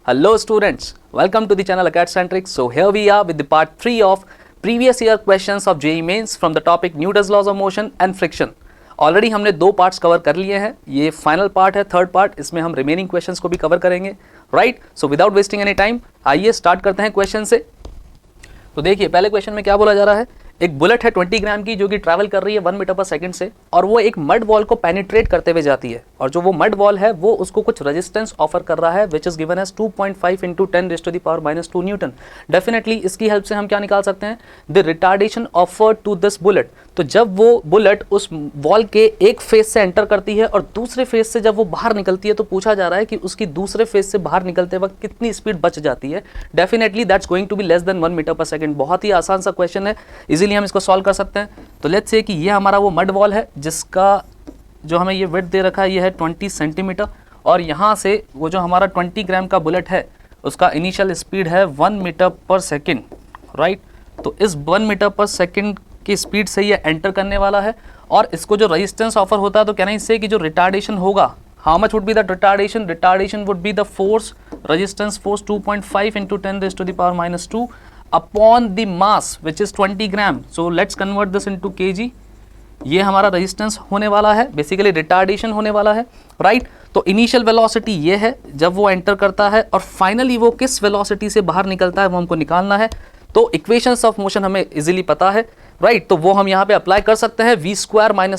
Hello students, welcome to the channel Acadcentric. So here we are with the part 3 of previous year questions of JEE Mains from the topic Newton's laws of motion and friction. Already हमने दो parts cover कर लिए हैं, ये final part है, third part, इसमें हम remaining questions को भी कवर करेंगे, right. So without wasting any time आइए स्टार्ट करते हैं क्वेश्चन से। तो देखिए पहले क्वेश्चन में क्या बोला जा रहा है, एक बुलेट है 20 ग्राम की जो कि ट्रैवल कर रही है 1 मीटर पर सेकंड से और वो एक मड वॉल को पेनिट्रेट करते हुए जाती है और जो वो मड वॉल है वो उसको कुछ रेजिस्टेंस ऑफर कर रहा है which is given as 2.5 into 10⁻⁻² newton. Definitely इसकी हेल्प से हम क्या निकाल सकते हैं, the retardation offered to this bullet. तो जब वो बुलेट उस वॉल के एक फेस से एंटर करती है और दूसरे फेस से जब वो बाहर निकलती है तो पूछा जा रहा है कि उसकी दूसरे फेस से बाहर निकलते वक्त कितनी स्पीड बच जाती है। Definitely that's going to be less than 1 metre पर सेकंड। बहुत ही आसान सा क्वेश्चन है, इजीली हम इसको सॉल्व कर सकते हैं। तो लेट्स से कि ये हमारा वो मड वॉल है जिसका जो हमें ये विड्थ दे रखा है ये है 20 सेंटीमीटर और यहाँ से वो जो हमारा 20 ग्राम का बुलेट है उसका इनिशियल स्पीड है 1 मीटर पर सेकेंड, राइट। तो इस 1 मीटर पर सेकेंड की स्पीड से ये एंटर करने वाला है और इसको जो रेजिस्टेंस ऑफर होता है तो कहना इससे कि जो रिटार्डेशन होगा, how much would be the retardation, retardation would be the force, resistance force 2.5 into 10⁻⁻² upon the mass which is 20 gram. So let's convert this into KG. ये हमारा रेजिस्टेंस होने वाला है, बेसिकली रिटार्डेशन होने वाला है, राइट। तो इनिशियल वेलोसिटी ये है जब वो एंटर करता है और फाइनली वो किस वेलोसिटी से बाहर निकलता है वो हमको निकालना है। तो इक्वेशंस ऑफ मोशन हमें इजीली पता है, राइट। तो वो हम यहाँ पे अप्लाई कर सकते हैं, v²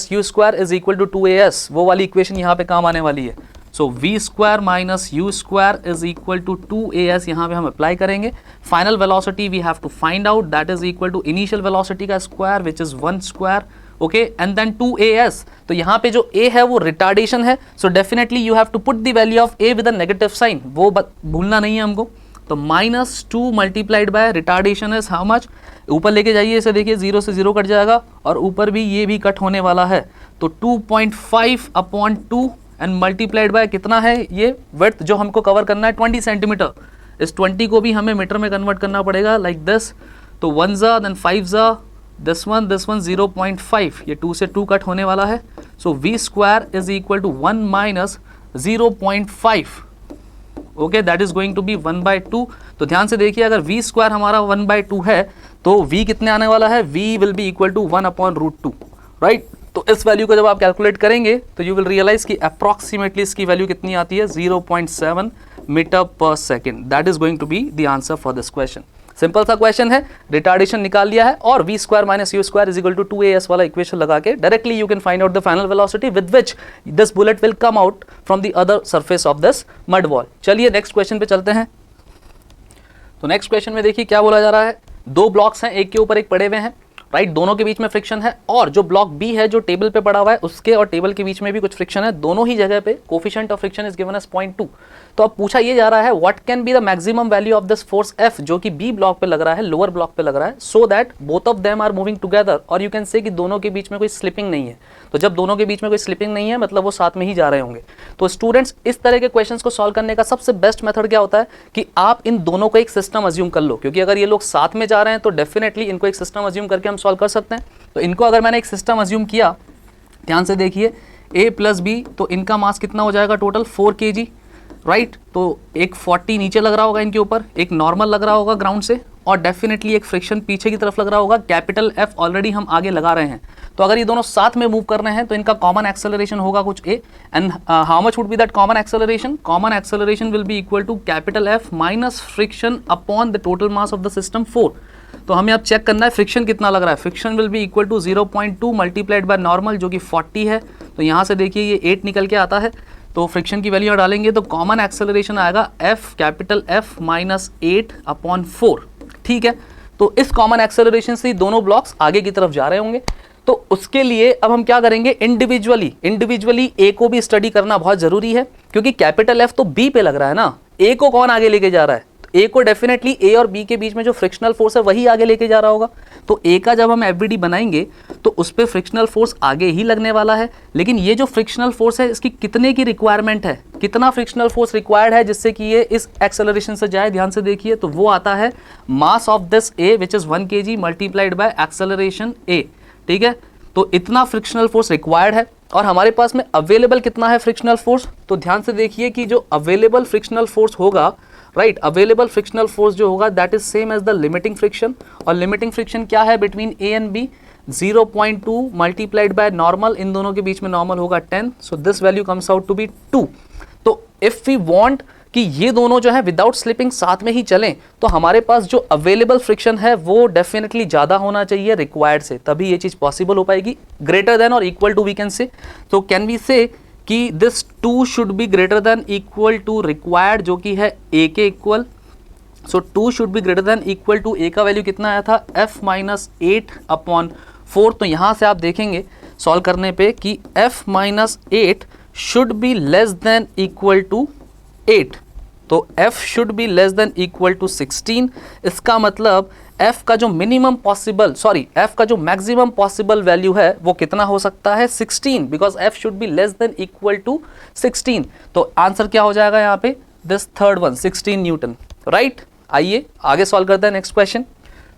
- u² is equal to 2as, वो वाली इक्वेशन यहाँ पे काम आने वाली है। So v² - u² is equal to 2as यहाँ पे हम अप्लाई करेंगे। Final velocity we have to find out, that is equal to initial velocity का square which is 1², okay, and then 2as। तो यहाँ पे जो a है वो रिटार्डेशन है, so definitely you have to put the value of a with a negative sign, वो भूलना नहीं है हमको। तो -2 multiplied by retardation is how much, ऊपर लेके जाइए इसे, देखिए 0 से 0 कट जाएगा और ऊपर भी ये भी कट होने वाला है। तो 2.5 अपॉन 2 एंड मल्टीप्लाइड बाय कितना है, ये विड्थ जो हमको कवर करना है 20 सेंटीमीटर। इस 20 को भी हमें मीटर में कन्वर्ट करना पड़ेगा लाइक दिस। तो 1 ज़ा देन 5 ज़ा, दिस वन 0.5, ये 2 से 2 कट होने वाला है। So v² is equal to 1 - 0.5, okay, that is going to be 1/2। तो ध्यान से देखिए अगर v² हमारा 1/2 है तो v कितने आने वाला है, v will be equal to 1/√2, right. तो इस वैल्यू को जब आप कैलकुलेट करेंगे तो यू विल रियलाइज कि अप्रॉक्सीमेटली इसकी वैल्यू कितनी आती है, 0.7 मीटर पर second. That is going to be the answer for this question. Simple सा क्वेश्चन है, रिटार्डेशन निकाल लिया है और v² - u² is equal to 2as वाला इक्वेशन लगा के directly you can find out the final velocity with which this bullet will come out from the other surface of this mud wall. चलिए next question पे चलते हैं। तो next question में देखिए क्या बोला जा रहा है, दो ब्लॉक्स हैं एक के ऊपर एक पड़े हुए हैं, राइट, दोनों के बीच में फ्रिक्शन है और जो ब्लॉक बी है जो टेबल पे पड़ा हुआ है उसके और टेबल के बीच में भी कुछ फ्रिक्शन है, दोनों ही जगह पे coefficient of friction is given as 0.2। तो अब पूछा ये जा रहा है what can be the maximum value of this force F जो कि बी ब्लॉक पे लग रहा है, लोअर ब्लॉक पे लग रहा है, so that both of them are moving together, और यू कैन से कि दोनों के बीच में कोई स्लिपिंग नहीं है। तो जब दोनों के बीच में कोई स्लिपिंग नहीं है मतलब वो साथ में ही जा रहे होंगे। तो स्टूडेंट्स इस तरह के क्वेश्चंस को सॉल्व करने का सबसे बेस्ट मेथड क्या होता है कि आप इन दोनों को एक सिस्टम अज्यूम कर लो, क्योंकि अगर ये लोग साथ में जा रहे हैं तो डेफिनेटली इनको एक सिस्टम अज्यूम करके हम सॉल्व कर सकते हैं। तो इनको अगर मैंने एक सिस्टम अज्यूम किया, ध्यान से देखिए a + b, तो इनका मास कितना हो जाएगा टोटल 4 kg, राइट। तो एक 40 नीचे लग रहा होगा इनके ऊपर, एक नॉर्मल लग रहा होगा ग्राउंड से और डेफिनेटली एक फ्रिक्शन पीछे की तरफ लग रहा होगा, कैपिटल F ऑलरेडी हम आगे लगा रहे हैं। तो अगर ये दोनों साथ में मूव कर रहे हैं तो इनका कॉमन एक्सेलरेशन होगा कुछ a and how much would be that common acceleration, common acceleration will be equal to capital F minus friction upon the total mass of the system 4। तो हमें अब चेक करना है फ्रिक्शन कितना लग रहा है, friction will be equal to 0.2 multiplied by normal जो कि 40 है। तो यहाँ से देखिए ये 8 निकल के आता है, तो फ्रिक्शन की वैल्यू डालेंगे तो कॉमन एक्सेलरेशन आएगा F कैपिटल F माइनस 8/4, ठीक है। तो इस कॉमन एक्सेलरेशन से दोनों ब्लॉक्स आगे की तरफ जा रहे होंगे। तो उसके लिए अब हम क्या करेंगे, इंडिविजुअली ए को भी स्टडी करना बहुत जरूरी है, क्योंकि कैपिटल F तो बी पे लग रहा है ना, ए को कौन आगे लेके जा रहा है, ए को डेफिनेटली ए और बी के बीच में जो फ्रिक्शनल फोर्स है वही आगे लेके जा रहा होगा। तो ए का जब हम एफबीडी बनाएंगे तो उस पर फ्रिक्शनल फोर्स आगे ही लगने वाला है, लेकिन ये जो फ्रिक्शनल फोर्स है इसकी कितने की रिक्वायरमेंट है, कितना फ्रिक्शनल फोर्स रिक्वायर्ड है जिससे कि ये इस एक्सेलरेशन से जाए, ध्यान से देखिए। तो वो आता है mass of this a which is 1 kg multiplied by acceleration a, ठीक है। तो इतना फ्रिक्शनल फोर्स रिक्वायर्ड है और हमारे पास में अवेलेबल कितना है फ्रिक्शनल फोर्स, तो ध्यान से देखिए कि जो अवेलेबल फ्रिक्शनल फोर्स होगा राइट। अवेलेबल फ्रिक्शनल फोर्स जो होगा that is same as the limiting friction, और लिमिटिंग फ्रिक्शन क्या है between A and B, 0.2 multiplied by normal, इन दोनों के बीच में नॉर्मल होगा 10, so this value comes out to be 2। तो इफ वी वांट कि ये दोनों जो है विदाउट स्लिपिंग साथ में ही चलें, तो हमारे पास जो अवेलेबल फ्रिक्शन है वो डेफिनेटली ज्यादा होना चाहिए रिक्वायर्ड से, तभी ये चीज पॉसिबल हो पाएगी। ग्रेटर देन और equal to we can say, तो कैन वी से कि this 2 should be greater than equal to required, जो कि है a के इक्वल। So 2 should be greater than equal to, a का वैल्यू कितना आया था f-8/4। तो यहां से आप देखेंगे सॉल्व करने पे कि f-8 should be less than equal to 8, तो f should be less than equal to 16। इसका मतलब f का जो मिनिमम पॉसिबल, सॉरी f का जो मैक्सिमम पॉसिबल वैल्यू है वो कितना हो सकता है 16, because f should be less than equal to 16। तो आंसर क्या हो जाएगा यहाँ पे, this third one 16 newton, right. आइए आगे सॉल्व करते हैं नेक्स्ट क्वेश्चन।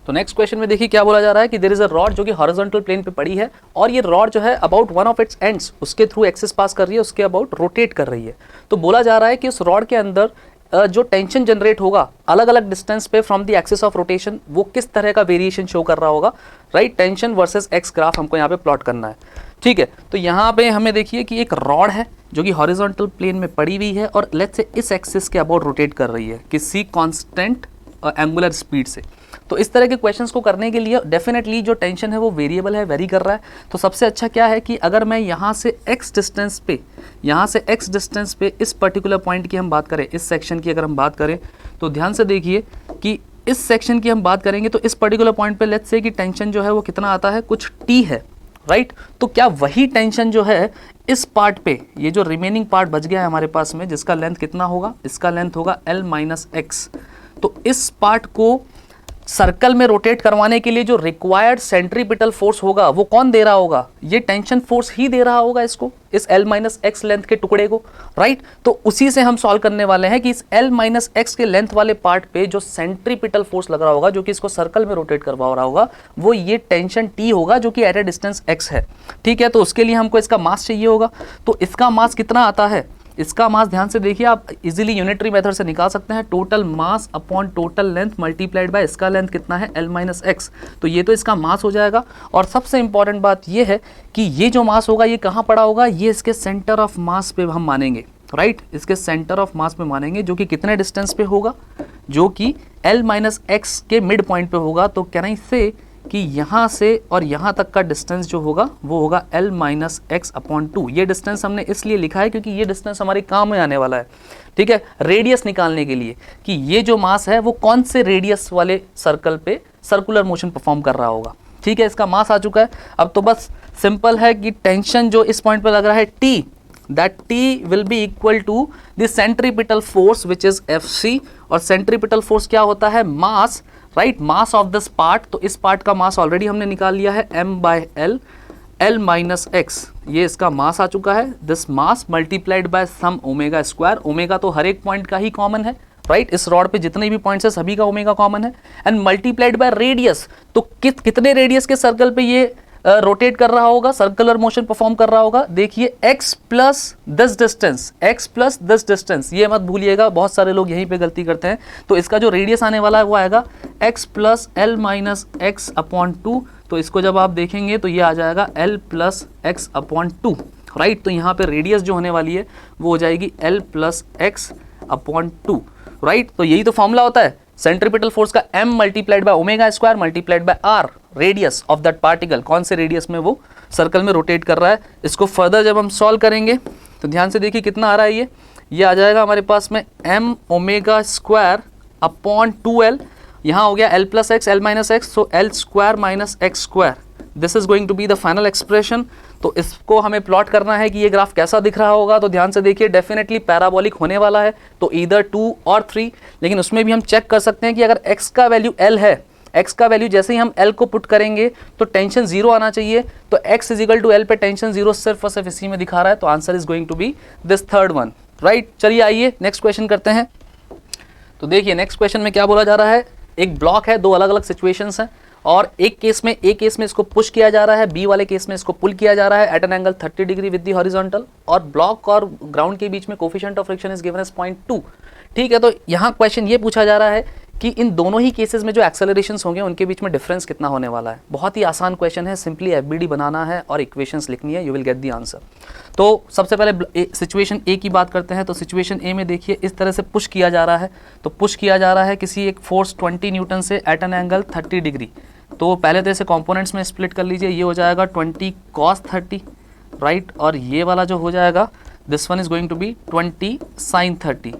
तो नेक्स्ट क्वेश्चन में देखिए क्या बोला जा रहा है कि देयर इज अ रॉड जो कि हॉरिजॉन्टल प्लेन पे पड़ी है, और ये रॉड जो है about one of its ends उसके थ्रू एक्सिस पास कर रही है, उसके अबाउट रोटेट कर रही है। तो बोला जा रहा है कि उस रॉड के अंदर जो टेंशन जनरेट होगा अलग अलग डिस्टेंस पे from the axis of rotation, वो किस तरह का वेरिएशन शो कर रहा होगा, right. Tension versus x graph हमको यहाँ पे प्लॉट करना है, ठीक है। तो यहाँ पे हमें देखिए कि एक रॉड है जो कि हॉरिजॉन्टल प्लेन में पड़ी हुई है, और लेट्स से इस एक्सिस के अबाउट रोटेट कर रही है किसी कांस्टेंट एंगुलर स्पीड से। तो इस तरह के क्वेश्चंस को करने के लिए डेफिनेटली जो टेंशन है वो वेरिएबल है, वेरी कर रहा है। तो सबसे अच्छा क्या है कि अगर मैं यहाँ से x डिस्टेंस पे इस पर्टिकुलर पॉइंट की हम बात करें, इस सेक्शन की अगर हम बात करें, तो ध्यान से देखिए कि इस सेक्शन की हम बात करेंगे तो इस पर्टिकुलर पॉइंट पे लेट्स से कि टेंशन जो है वो कितना आता है, कुछ t है, राइट। तो क्या वही टेंशन जो है इस पार्ट पे, ये जो रिमेनिंग पार्ट बच गया है हमारे पास में, जिसका लेंथ कितना होगा, इसका लेंथ होगा l-x। तो इस पार्ट को सर्कल में रोटेट करवाने के लिए जो रिक्वायर्ड सेंट्रीपिटल फोर्स होगा वो कौन दे रहा होगा, ये टेंशन फोर्स ही दे रहा होगा इसको, इस l-x लेंथ के टुकड़े को, राइट। तो उसी से हम सॉल्व करने वाले हैं कि इस l-x के लेंथ वाले पार्ट पे जो सेंट्रीपिटल फोर्स लग रहा होगा, जो कि इसको सर्कल में रोटेट करवा रहा होगा, वो ये टेंशन t होगा, जो कि एट ए डिस्टेंस x है, ठीक है। तो उसके लिए हमको इसका मास चाहिए होगा। तो इसका मास कितना आता है, इसका मास ध्यान से देखिए, आप इजीली यूनिटरी मेथड से निकाल सकते हैं, total mass upon total length multiplied by इसका लेंथ कितना है l-x। तो ये तो इसका मास हो जाएगा। और सबसे इंपॉर्टेंट बात ये है कि ये जो मास होगा ये कहाँ पड़ा होगा, ये इसके सेंटर ऑफ मास पे हम मानेंगे, राइट। इसके सेंटर ऑफ मास पे मानेंगे, जो कि कितने डिस्टेंस पे होगा, जो कि l-x के मिड पॉइंट पे होगा। तो कैन आई से कि यहाँ से और यहाँ तक का डिस्टेंस जो होगा वो होगा l-x/2। ये डिस्टेंस हमने इसलिए लिखा है क्योंकि ये डिस्टेंस हमारे काम में आने वाला है, ठीक है, रेडियस निकालने के लिए कि ये जो मास है वो कौन से रेडियस वाले सर्कल पे सर्कुलर मोशन परफॉर्म कर रहा होगा, ठीक है। इसका मास आ चुका है। अब तो बस सिंपल है कि टेंशन जो इस पॉइंट पे लग रहा है T, that T will be equal to the centripetal force which is Fc, और centripetal force क्या होता है, mass, right, mass of this part. तो इस पार्ट का मास ऑलरेडी हमने निकाल लिया है m/l, l-x, ये इसका मास आ चुका है। This mass multiplied by some omega square, omega तो हर एक पॉइंट का ही कॉमन है, राइट। इस रॉड पे जितने भी पॉइंट्स है सभी का ओमेगा कॉमन है, एंड मल्टीप्लाइड बाय रेडियस। तो कितने रेडियस के सर्कल पे ये रोटेट कर रहा होगा, सर्कुलर मोशन परफॉर्म कर रहा होगा, देखिए x प्लस दिस डिस्टेंस, ये मत भूलिएगा, बहुत सारे लोग यहीं पे गलती करते हैं। तो इसका जो रेडियस आने वाला है वो आएगा x प्लस l-x/2। तो इसको जब आप देखेंगे तो ये आ जाएगा l+x/2, राइट। तो यहाँ पे रेडियस जो होने वाली है वो हो जाएगी l+x/2, राइट। तो यही तो फॉर्मूला होता है सेंट्रीपिटल फोर्स का, m multiplied by omega square multiplied by r, radius of that particle, कौन से रेडियस में वो सर्कल में रोटेट कर रहा है। इसको फर्दर जब हम सॉल्व करेंगे तो ध्यान से देखिए कितना आ रहा है, ये आ जाएगा हमारे पास में m omega square upon 2l, यहाँ हो गया l+x l-x, so l square minus x square, this is going to be the final expression. तो इसको हमें प्लॉट करना है कि ये ग्राफ कैसा दिख रहा होगा। तो ध्यान से देखिए, डेफिनेटली पैराबोलिक होने वाला है, तो ईदर 2 और 3, लेकिन उसमें भी हम चेक कर सकते हैं कि अगर x का वैल्यू l है, x का वैल्यू जैसे ही हम l को पुट करेंगे तो टेंशन 0 आना चाहिए। तो x इजिकल टू l पे टेंशन 0 सिर्फ और सिर्फ इसी में दिखा रहा है, तो answer is going to be this third one, right. चलिए आइए नेक्स्ट क्वेश्चन करते हैं। तो देखिए नेक्स्ट क्वेश्चन में क्या बोला जा रहा है, एक ब्लॉक है, दो अलग अलग सिचुएशंस हैं, और ए केस में इसको पुश किया जा रहा है, बी वाले केस में इसको पुल किया जा रहा है at an angle 30 degree with the horizontal, और ब्लॉक और ग्राउंड के बीच में coefficient of friction is given as 0.2, ठीक है, तो यहाँ क्वेश्चन ये पूछा जा रहा है कि इन दोनों ही केसेस में जो एक्सेलरेशंस होंगे उनके बीच में डिफरेंस कितना होने वाला है। बहुत ही आसान क्वेश्चन है, सिंपली एफबीडी बनाना है और इक्वेशंस लिखनी है, you will get the answer. तो सबसे पहले सिचुएशन ए की बात करते हैं। तो सिचुएशन ए में देखिए इस तरह से पुश किया जा रहा है, तो पुश किया जा रहा है किसी एक फोर्स 20 न्यूटन से एट एन एंगल 30 डिग्री। तो पहले तो इसे कॉम्पोनेंट्स में स्प्लिट कर लीजिए, ये हो जाएगा 20 cos 30, राइट, और ये वाला जो हो जाएगा this one is going to be 20 sin 30।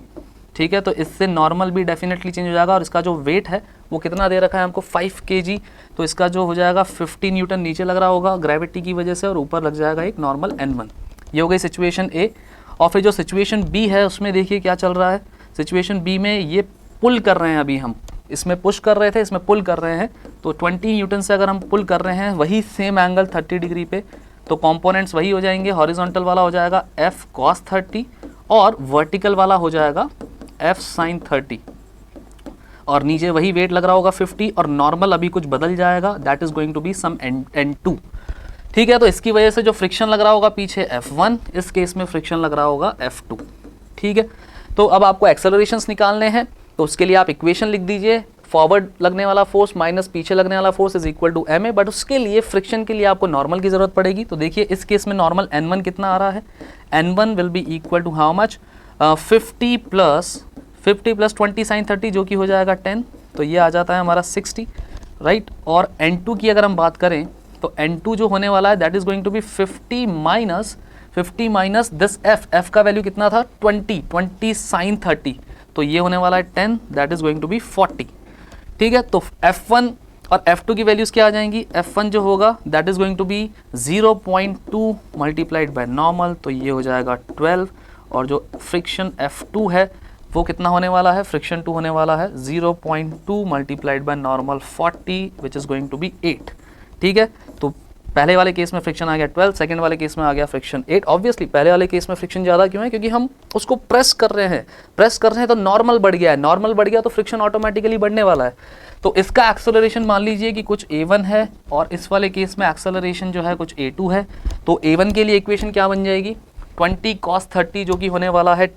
ठीक है, तो इससे नॉर्मल भी डेफिनेटली चेंज हो जाएगा, और इसका जो वेट है वो कितना दे रखा है हमको 5 kg, तो इसका जो हो जाएगा 50 न्यूटन नीचे लग रहा होगा ग्रेविटी की वजह से, और ऊपर लग जाएगा एक नॉर्मल N1। ये हो गई सिचुएशन ए। और फिर जो सिचुएशन बी है उसमें देखिए क्या चल रहा है। सिचुएशन बी में ये पुल कर रहे हैं, अभी हम इसमें पुश कर रहे थे, इसमें पुल कर रहे हैं। तो 20 न्यूटन से अगर हम पुल कर रहे हैं वही सेम एंगल 30 डिग्री पे, तो कंपोनेंट्स वही हो जाएंगे। हॉरिजॉन्टल वाला हो जाएगा f cos 30 और वर्टिकल वाला हो जाएगा f sin 30, और नीचे वही वेट लग रहा होगा 50, और नॉर्मल अभी कुछ बदल जाएगा, that is going to be some N2। ठीक है, तो इसकी वजह से जो फ्रिक्शन लग रहा होगा पीछे F1, इस केस में फ्रिक्शन लग रहा होगा F2। ठीक है, तो अब आपको एक्सेलरेशंस निकालने हैं, तो उसके लिए आप इक्वेशन लिख दीजिए। फॉरवर्ड लगने वाला फोर्स माइनस पीछे लगने वाला force is equal to ma, but उसके लिए फ्रिक्शन के लिए आपको नॉर्मल की जरूरत पड़ेगी। तो देखिए इस केस में नॉर्मल N1 कितना आ रहा है, N1 will be equal to how much, 50 plus 20 sin 30 जो कि हो जाएगा 10, तो ये आ जाता है हमारा 60, राइट। और N2 की अगर हम बात करें तो N2 जो होने वाला है that is going to be 50 minus this f का वैल्यू कितना था 20 sin 30, तो ये होने वाला है 10, that is going to be 40। ठीक है, तो F1 और F2 की वैल्यूज क्या आ जाएंगी। F1 जो होगा that is going to be 0.2 multiplied by normal, तो ये हो जाएगा 12, और जो फ्रिक्शन F2 है वो कितना होने वाला है, फ्रिक्शन 2 होने वाला है 0.2 multiplied by normal 40 which is going to be 8। ठीक है, तो पहले वाले केस में फ्रिक्शन आ गया 12, सेकंड वाले केस में आ गया फ्रिक्शन 8। ऑब्वियसली पहले वाले केस में फ्रिक्शन ज़्यादा क्यों है, क्योंकि हम उसको प्रेस कर रहे हैं तो नॉर्मल बढ़ गया है, नॉर्मल बढ़ गया तो फ्रिक्शन ऑटोमेटिकली बढ़ने वाला है। तो इसका एक्सेलरेशन मान लीजिए कि कुछ a1 है, और इस वाले केस में एक्सेलरेशन जो है कुछ a2 है। तो a1 के लिए इक्वेशन क्या बन जाएगी, 20 cos 30 जो कि होने वाला है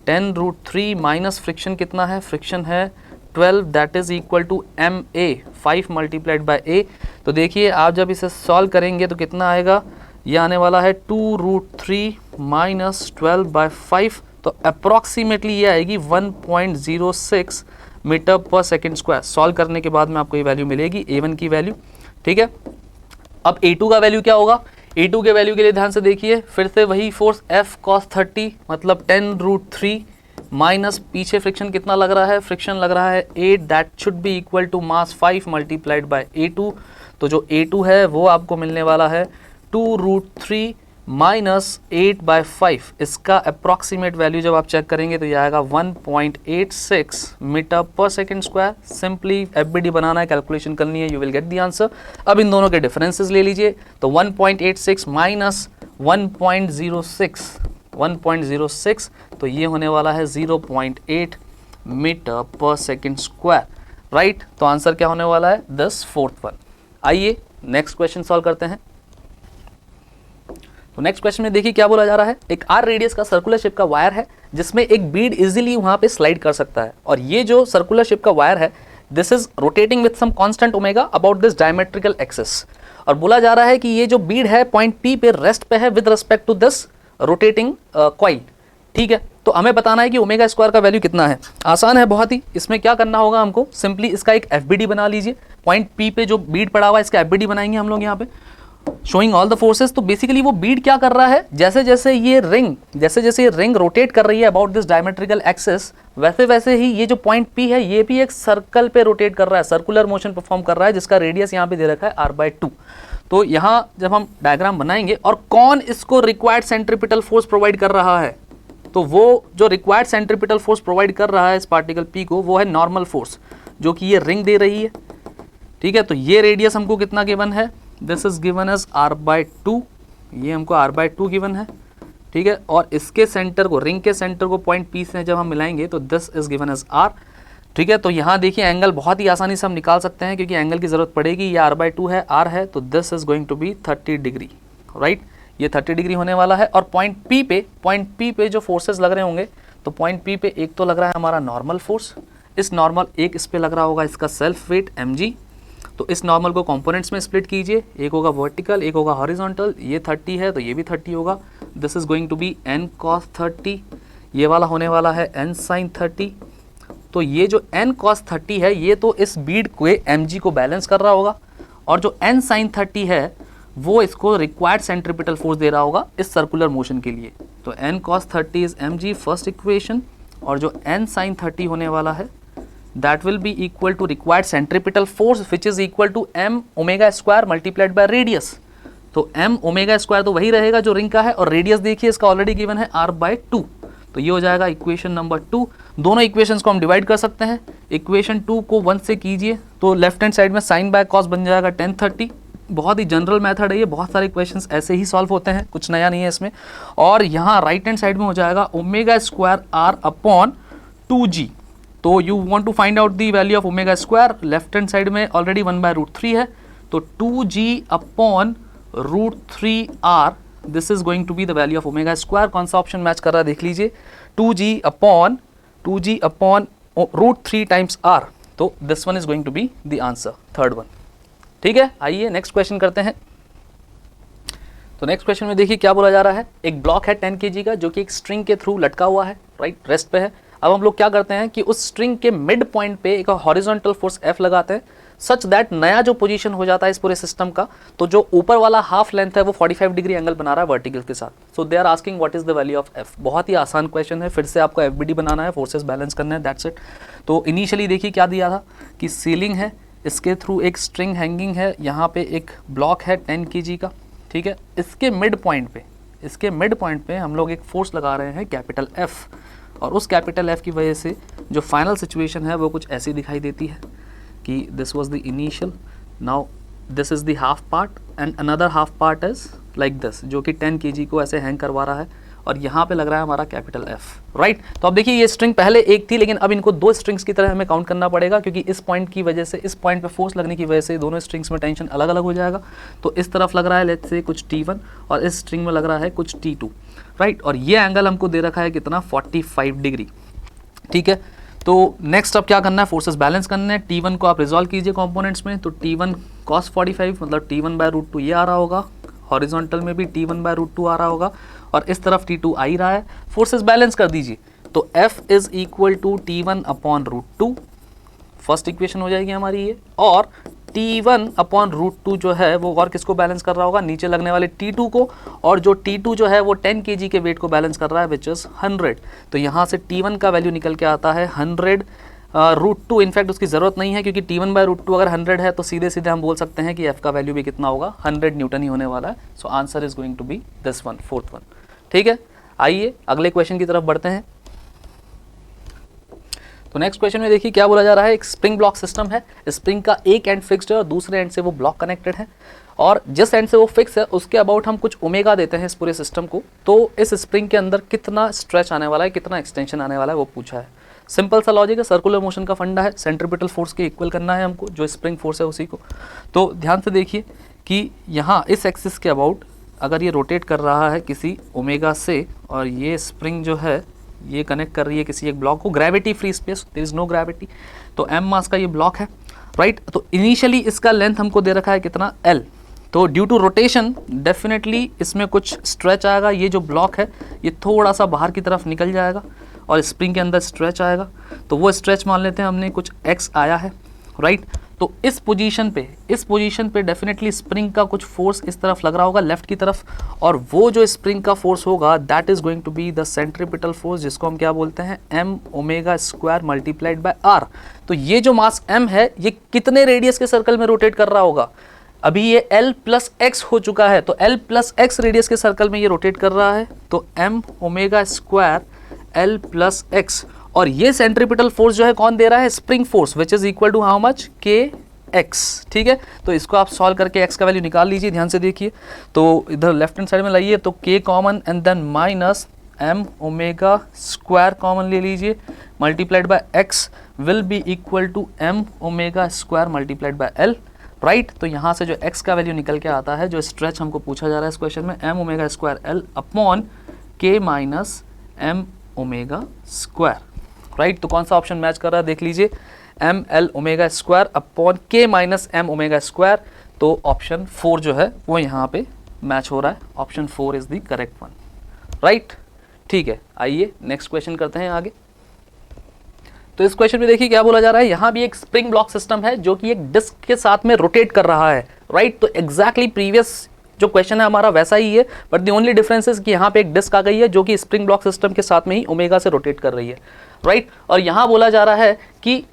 10√3 माइनस फ्रिक्शन कितना है, फ्रिक्शन है 12, that is equal to ma 5 multiplied by a। तो देखिए आप जब इसे सॉल्व करेंगे तो कितना आएगा, ये आने वाला है 2√3 माइनस 12 बाय 5, तो अप्रॉक्सीमेटली ये आएगी 1.06 मीटर पर सेकेंड स्क्वायर। सॉल्व करने के बाद में आपको ये वैल्यू मिलेगी a1 की वैल्यू। ठीक है, अब a2 का वैल्यू क्या होगा, a2 के वैल्यू के लिए ध्यान से देखिए, फिर से वही फोर्स f cos 30 मतलब 10√3 माइनस पीछे फ्रिक्शन कितना लग रहा है, फ्रिक्शन लग रहा है 8, that should be equal to mass 5 multiplied by a2। तो जो a2 है वो आपको मिलने वाला है 2√3 माइनस 8 बाय 5। इसका अप्रॉक्सीमेट वैल्यू जब आप चेक करेंगे तो ये आएगा 1.86 मीटर पर सेकेंड स्क्वायर। सिंपली एफबीडी बनाना है, कैलकुलेशन करनी है, you will get the answer. अब इन दोनों के डिफरेंसेस ले लीजिए, तो 1.86 माइनस 1.06, तो ये होने वाला है 0.8 मीटर पर सेकेंड स्क्वायर, राइट। तो आंसर क्या होने वाला है, दिस फोर्थ वन। आइए नेक्स्ट क्वेश्चन सॉल्व करते हैं। तो नेक्स्ट क्वेश्चन में देखिए क्या बोला जा रहा है, एक आर रेडियस का सर्कुलर शेप का वायर है जिसमें एक बीड इजीली वहां पे स्लाइड कर सकता है, और ये जो सर्कुलर शेप का वायर है this is rotating with some constant omega about this diametrical axis, और बोला जा रहा है कि ये जो बीड है पॉइंट P पे रेस्ट पे है with respect to this rotating coil. ठीक है, तो हमें बताना है कि ओमेगा स्क्वायर का वैल्यू कितना है। आसान है बहुत ही, इसमें क्या करना होगा हमको, सिंपली इसका एक एफबीडी बना लीजिए। पॉइंट P पे जो बीड पड़ा हुआ है इसका एफबीडी बनाएंगे हम लोग यहाँ पे, शोइंग ऑल द फोर्सेस। तो बेसिकली वो बीड क्या कर रहा है, जैसे जैसे ये रिंग रोटेट कर रही है अबाउट दिस डायमेट्रिकल एक्सिस, वैसे वैसे ही ये जो पॉइंट P है ये भी एक सर्कल पे रोटेट कर रहा है, सर्कुलर मोशन परफॉर्म कर रहा है, जिसका रेडियस यहाँ पे दे रखा है r/2। तो यहाँ जब हम डायग्राम बनाएंगे, और कौन इसको रिक्वायर्ड सेंट्रीपिटल फोर्स प्रोवाइड कर रहा है, तो वो जो रिक्वायर्ड सेंट्रीपिटल फोर्स प्रोवाइड कर रहा है इस पार्टिकल P को, वो है नॉर्मल फोर्स जो कि ये रिंग दे रही है। ठीक है, तो ये रेडियस हमको कितना गिवन है, this is given as r/2, ये हमको r/2 गिवन है। ठीक है, और इसके सेंटर को, रिंग के सेंटर को पॉइंट P से जब हम मिलाएंगे तो this is given as r। ठीक है, तो यहाँ देखिए एंगल बहुत ही आसानी से हम निकाल सकते हैं क्योंकि एंगल की जरूरत पड़ेगी, ये r/2 है, r है, तो this is going to be 30 degree, right. ये 30 डिग्री होने वाला है, और पॉइंट P पे जो फोर्सेस लग रहे होंगे तो पॉइंट P पे एक तो लग रहा है हमारा नॉर्मल फोर्स, इस नॉर्मल एक इस पे लग रहा होगा इसका सेल्फ वेट mg। तो इस नॉर्मल को कंपोनेंट्स में स्प्लिट कीजिए, एक होगा वर्टिकल एक होगा हॉरिजॉन्टल, ये 30 है तो ये भी 30 होगा। This is going to be n cos 30, ये वाला होने वाला है n sin 30। तो ये जो n cos 30 है ये तो इस बीड को mg को बैलेंस कर रहा होगा, और जो n sin 30 है वो इसको रिक्वायर्ड सेंट्रीपिटल फोर्स दे रहा होगा इस सर्कुलर मोशन के लिए। तो n cos 30 is mg first equation, और जो n sin 30 होने वाला है that will be equal to required centripetal force which is equal to m omega square multiplied by radius। तो m omega square तो वही रहेगा जो रिंग का है, और रेडियस देखिए इसका ऑलरेडी गिवन है r/2। तो ये हो जाएगा इक्वेशन नंबर 2। दोनों इक्वेशंस को हम डिवाइड कर सकते हैं। इक्वेशन 2 को 1 से कीजिए तो लेफ्ट हैंड साइड में साइन बाय कॉस बन जाएगा tan 30। बहुत ही जनरल मेथड है ये, बहुत सारे क्वेश्चंस ऐसे ही सॉल्व होते हैं, कुछ नया नहीं है इसमें। और यहाँ राइट हैंड साइड में हो जाएगा ओमेगा स्क्वायर r/2g। तो you want to find out the value of omega square, left hand side में ऑलरेडी 1/√3 है, तो 2g/√3r, this is going to be the value of omega square. कौन सा option match कर रहा है देख लीजिए, 2g/√3 टाइम्स r। तो this one is going to be the answer, third one. ठीक है, आइए नेक्स्ट क्वेश्चन करते हैं। तो नेक्स्ट क्वेश्चन में देखिए क्या बोला जा रहा है। एक ब्लॉक है 10 kg का जो कि एक स्ट्रिंग के थ्रू लटका हुआ है, राइट, रेस्ट पे है। अब हम लोग क्या करते हैं कि उस स्ट्रिंग के मिड पॉइंट पे एक हॉरिजॉन्टल फोर्स F लगाते हैं, सच दैट नया जो पोजीशन हो जाता है इस पूरे सिस्टम का, तो जो ऊपर वाला हाफ लेंथ है वो 45 डिग्री एंगल बना रहा है वर्टिकल के साथ। So they are asking what is the value of F। बहुत ही आसान क्वेश्चन है, फिर से आपको FBD बनाना है, फोर्सेस बैलेंस करना है, दैट्स इट। तो इनिशियली देखिए क्या दिया था कि सीलिंग है, इसके थ्रू एक स्ट्रिंग हैंगिंग है, यहाँ पे एक ब्लॉक है 10 kg का, ठीक है। इसके मिड पॉइंट पे हम लोग एक फोर्स लगा रहे हैं कैपिटल F, और उस कैपिटल F की वजह से जो फाइनल सिचुएशन है वो कुछ ऐसी दिखाई देती है कि this was the initial, now this is the half part and another half part is like this, जो कि 10 kg को ऐसे हैंग करवा रहा है, और यहाँ पे लग रहा है हमारा कैपिटल F, राइट। तो अब देखिए ये स्ट्रिंग पहले एक थी, लेकिन अब इनको दो स्ट्रिंग्स की तरह हमें काउंट करना पड़ेगा, क्योंकि इस पॉइंट की वजह से, इस पॉइंट पे फोर्स लगने की वजह से दोनों स्ट्रिंग्स में टेंशन अलग अलग हो जाएगा। तो इस तरफ लग रहा है लेट्स से कुछ T1, और इस स्ट्रिंग में लग रहा है कुछ T2, राइट। और ये एंगल हमको दे रखा है कितना, 45 डिग्री, ठीक है। तो नेक्स्ट अब क्या करना है, फोर्सेस बैलेंस करना है। T1 को आप रिजॉल्व कीजिए कंपोनेंट्स में, तो T1 cos 45 मतलब T1/√2 ये आ रहा होगा, हॉरिजॉन्टल में भी T1/√2 आ रहा होगा, और इस तरफ T2 आ ही रहा है। फोर्सेस बैलेंस कर दीजिए, तो F is equal to T1/√2, first equation हो जाएगी हमारी ये, और T1/√2 जो है वो और किसको बैलेंस कर रहा होगा, नीचे लगने वाले T2 को, और जो T2 जो है वो 10 kg के वेट को बैलेंस कर रहा है, विच इज 100। तो यहाँ से T1 का वैल्यू निकल के आता है 100/√2। इनफैक्ट उसकी ज़रूरत नहीं है, क्योंकि T1/√2 अगर 100 है तो सीधे सीधे हम बोल सकते हैं कि F का वैल्यू भी कितना होगा, 100 न्यूटन ही होने वाला है। So answer is going to be this one, fourth one, ठीक है। आइए अगले क्वेश्चन की तरफ बढ़ते हैं। तो नेक्स्ट क्वेश्चन में देखिए क्या बोला जा रहा है। एक स्प्रिंग ब्लॉक सिस्टम है, स्प्रिंग का एक एंड फिक्स्ड है और दूसरे एंड से वो ब्लॉक कनेक्टेड है, और जिस एंड से वो फिक्स है उसके अबाउट हम कुछ ओमेगा देते हैं इस पूरे सिस्टम को। तो इस स्प्रिंग के अंदर कितना स्ट्रेच आने वाला है, कितना एक्सटेंशन आने वाला है, वो पूछा है। सिंपल सा लॉजिक है, सर्कुलर मोशन का फंडा है, सेंट्रीपिटल फोर्स के इक्वल करना है हमको, जो स्प्रिंग फोर्स है उसी को। तो ध्यान से देखिए कि यहाँ इस एक्सिस के अबाउट अगर ये रोटेट कर रहा है किसी ओमेगा से, और ये स्प्रिंग जो है ये कनेक्ट कर रही है किसी एक ब्लॉक को, gravity free space, there is no gravity, तो m मास का ये ब्लॉक है, राइट। तो इनिशियली इसका लेंथ हमको दे रखा है कितना, l। तो ड्यू टू रोटेशन डेफिनेटली इसमें कुछ स्ट्रेच आएगा, ये जो ब्लॉक है ये थोड़ा सा बाहर की तरफ निकल जाएगा और स्प्रिंग के अंदर स्ट्रेच आएगा। तो वो स्ट्रेच मान लेते हैं हमने कुछ x आया है, राइट। तो इस पोजीशन पे डेफिनेटली स्प्रिंग का कुछ फोर्स इस तरफ लग रहा होगा, लेफ्ट की तरफ, और वो जो स्प्रिंग का फोर्स होगा that is going to be the centripetal force, जिसको हम क्या बोलते हैं, m omega square multiplied by r। तो ये जो मास m है ये कितने रेडियस के सर्कल में रोटेट कर रहा होगा, अभी ये l प्लस x हो चुका है, तो l प्लस x रेडियस के सर्कल में ये रोटेट कर रहा है, तो m omega square l plus x, और ये सेंट्रीपिटल फोर्स जो है कौन दे रहा है, spring force, which is equal to how much, kx, ठीक है। तो इसको आप सॉल्व करके x का वैल्यू निकाल लीजिए, ध्यान से देखिए। तो इधर लेफ्ट हैंड साइड में लाइए, तो k common and then minus m omega square common ले लीजिए, multiplied by x will be equal to m omega square multiplied by l, right. तो यहाँ से जो x का वैल्यू निकल के आता है, जो स्ट्रेच हमको पूछा जा रहा है इस क्वेश्चन में, m omega square l upon k minus m omega square, right. तो कौन सा ऑप्शन मैच कर रहा है देख लीजिए, M L omega square upon के माइनस एम ओमेगा स्क्वायर। तो ऑप्शन 4 जो है वो यहाँ पे मैच हो रहा है, option 4 is the correct one, right. ठीक है, आइए नेक्स्ट क्वेश्चन करते हैं आगे। तो इस क्वेश्चन में देखिए क्या बोला जा रहा है, यहाँ भी एक स्प्रिंग ब्लॉक सिस्टम है जो कि एक डिस्क के साथ में रोटेट कर रहा है, राइट। तो एग्जैक्टली प्रीवियस जो क्वेश्चन है हमारा वैसा ही है, but the only difference is कि यहाँ पे एक डिस्क आ गई है जो कि स्प्रिंग ब्लॉक सिस्टम के साथ में ही ओमेगा से रोटेट कर रही है, राइट। और यहाँ बोला जा रहा है कि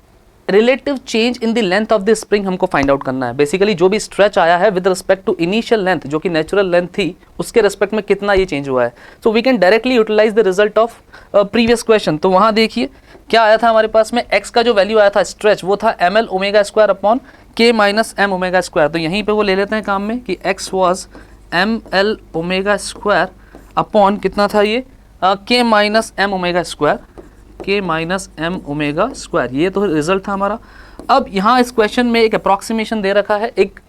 relative change in the length of the spring हमको फाइंड आउट करना है। बेसिकली जो भी स्ट्रेच आया है with respect to initial length जो कि नेचुरल लेंथ थी उसके रिस्पेक्ट में कितना ये चेंज हुआ है। So we can directly utilise the result of previous question. तो वहाँ देखिए क्या आया था हमारे पास में, x का जो वैल्यू आया था स्ट्रेच वो था m L omega square upon के माइनस एम ओमेगा स्क्वायर। तो यहीं पे वो ले लेते हैं काम में कि x was m L omega square upon कितना था ये k minus M omega square, k minus M omega square. ये तो रिजल्ट था हमारा। अब यहाँ इस क्वेश्चन में एक अप्रॉक्सीमेशन दे रखा है, एक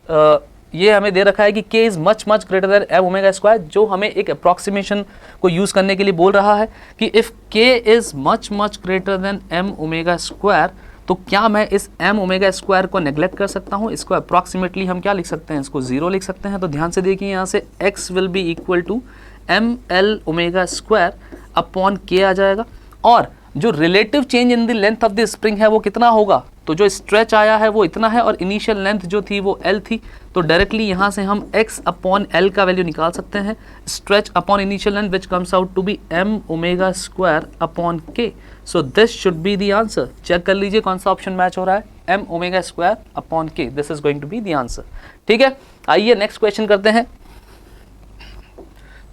ये हमें दे रखा है कि k is much much greater than m omega square, जो हमें एक अप्रॉक्सीमेशन को यूज करने के लिए बोल रहा है कि if k is much much greater than m omega square तो क्या मैं इस एम ओमेगा स्क्वायर को नेग्लेक्ट कर सकता हूँ। इसको अप्रॉक्सीमेटली हम क्या लिख सकते हैं, इसको 0 लिख सकते हैं। तो ध्यान से देखिए यहाँ से x will be equal to m L omega square upon k आ जाएगा, और जो relative change in the length of the spring है वो कितना होगा, तो जो स्ट्रेच आया है वो इतना है और इनिशियल लेंथ जो थी वो L थी। तो डायरेक्टली यहाँ से हम x अपॉन L का वैल्यू निकाल सकते हैं, stretch upon initial length which comes out to be m omega square upon k। So this should be the answer. Check कर लीजिए कौन सा ऑप्शन मैच हो रहा है, m omega square upon k, this is going to be the answer. ठीक है, आइए नेक्स्ट क्वेश्चन करते हैं।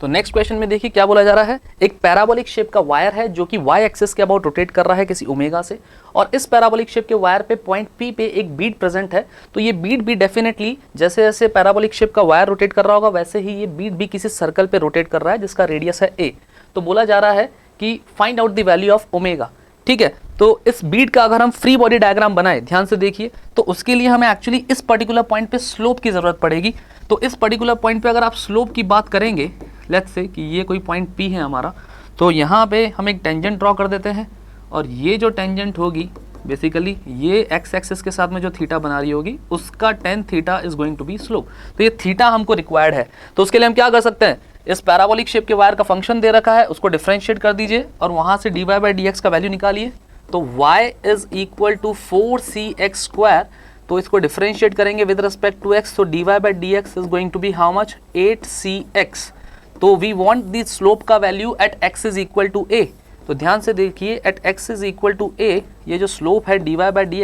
तो नेक्स्ट क्वेश्चन में देखिए क्या बोला जा रहा है, एक पैराबोलिक शेप का वायर है जो कि वाई एक्सिस के अबाउट रोटेट कर रहा है किसी ओमेगा से, और इस पैराबोलिक शेप के वायर पे पॉइंट P पे एक बीड प्रेजेंट है। तो ये बीड भी डेफिनेटली जैसे जैसे पैराबोलिक शेप का वायर रोटेट कर रहा होगा वैसे ही ये बीड भी किसी सर्कल पे रोटेट कर रहा है जिसका रेडियस है a। तो बोला जा रहा है कि find out the value of omega. ठीक है, तो इस बीड का अगर हम फ्री बॉडी डायग्राम बनाए ध्यान से देखिए, तो उसके लिए हमें एक्चुअली इस पर्टिकुलर पॉइंट पे स्लोप की जरूरत पड़ेगी। तो इस पर्टिकुलर पॉइंट पे अगर आप स्लोप की बात करेंगे, लेट्स से कि ये कोई पॉइंट P है हमारा, तो यहाँ पे हम एक टेंजेंट ड्रॉ कर देते हैं, और ये जो टेंजेंट होगी बेसिकली ये एक्स एक्सिस के साथ में जो थीटा बना रही होगी उसका tan theta is going to be slope. तो ये थीटा हमको रिक्वायर्ड है। तो उसके लिए हम क्या कर सकते हैं, इस पैराबोलिक शेप के वायर का फंक्शन दे रखा है उसको डिफरेंशिएट कर दीजिए और वहाँ से dy बाई डी का वैल्यू निकालिए। तो y is equal to 4cx square, तो इसको डिफरेंशिएट करेंगे विद रिस्पेक्ट टू x, तो dy by d is going to be how much 8cx। तो वी वांट द स्लोप का value at x is equal to a। तो ध्यान से देखिए at x is equal to a, ये जो slope है dy बाई डी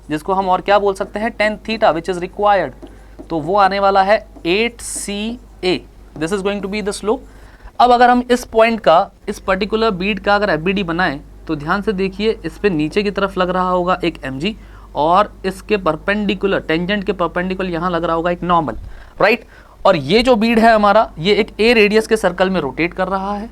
जिसको हम और क्या बोल सकते हैं tan theta which is required, तो वो आने वाला है 8ca। This is going to be the slope. अब अगर हम इस पॉइंट का, इस पर्टिकुलर बीड का अगर FBD बनाएं तो ध्यान से देखिए इस पे नीचे की तरफ लग रहा होगा एक mg, और इसके परपेंडिकुलर टेंजेंट के परपेंडिकुलर यहाँ लग रहा होगा एक नॉर्मल, राइट। और ये जो बीड है हमारा ये एक a रेडियस के सर्कल में रोटेट कर रहा है,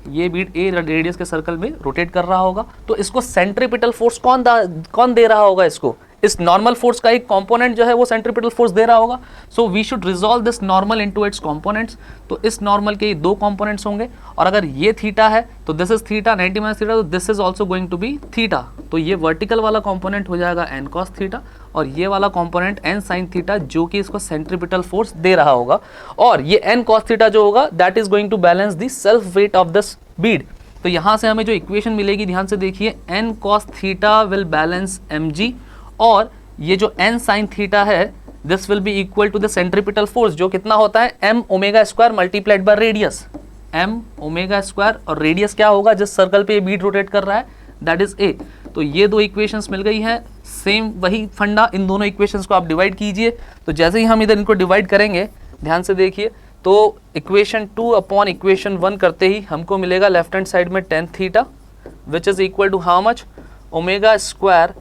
ये बीड a रेडियस के सर्कल में रोटेट कर रहा होगा। तो इसको सेंट्रीपिटल फोर्स कौन दे रहा होगा, इसको इस नॉर्मल फोर्स का एक कंपोनेंट जो है वो सेंट्रीपिटल फोर्स दे रहा होगा। So we should resolve this normal into its components. तो इस नॉर्मल के दो कंपोनेंट्स होंगे, और अगर ये थीटा है तो this is theta 90 minus theta, तो this is also going to be theta. तो ये वर्टिकल वाला कंपोनेंट हो जाएगा n cos थीटा, और ये वाला कंपोनेंट n sin थीटा जो कि इसको सेंट्रीपिटल फोर्स दे रहा होगा। और ये n cos थीटा जो होगा that is going to balance the self weight of this bead. तो यहाँ से हमें जो इक्वेशन मिलेगी ध्यान से देखिए, n cos theta will balance mg, और ये जो n sin थीटा है this will be equal to the centripetal force जो कितना होता है m omega square multiplied by radius, m omega square, और रेडियस क्या होगा जिस सर्कल पे ये बीड रोटेट कर रहा है दैट इज a। तो ये दो इक्वेशंस मिल गई हैं, सेम वही फंडा, इन दोनों इक्वेशंस को आप डिवाइड कीजिए। तो जैसे ही हम इधर इनको डिवाइड करेंगे ध्यान से देखिए, तो इक्वेशन 2 अपॉन इक्वेशन 1 करते ही हमको मिलेगा लेफ्ट हैंड साइड में tan theta which is equal to how much omega square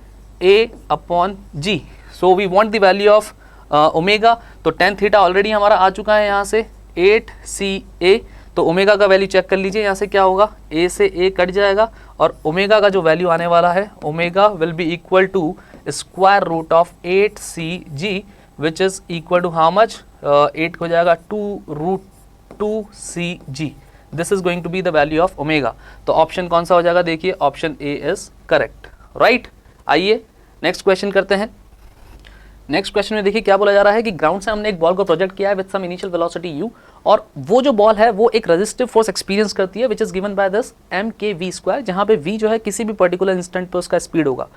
a upon g। So we want the value of omega. तो tan थीटा ऑलरेडी हमारा आ चुका है यहाँ से 8ca। तो ओमेगा का वैल्यू चेक कर लीजिए, यहाँ से क्या होगा a से a कट जाएगा, और ओमेगा का जो वैल्यू आने वाला है omega will be equal to square root of 8cg which is equal to how much 8 हो जाएगा 2 root 2cg। This is going to be the value of omega. तो ऑप्शन कौन सा हो जाएगा, देखिए option A is correct, right. आइए next question करते हैं। नेक्स्ट क्वेश्चन में देखिए क्या बोला जा रहा है कि ग्राउंड से हमने एक बॉल को प्रोजेक्ट किया है with some initial velocity u, और वो जो बॉल है वो एक रेजिस्टिव फोर्स एक्सपीरियंस करती है which is given by this mkv², जहां पे v जो है किसी भी पर्टिकुलर इंस्टेंट पे उसका स्पीड होगा।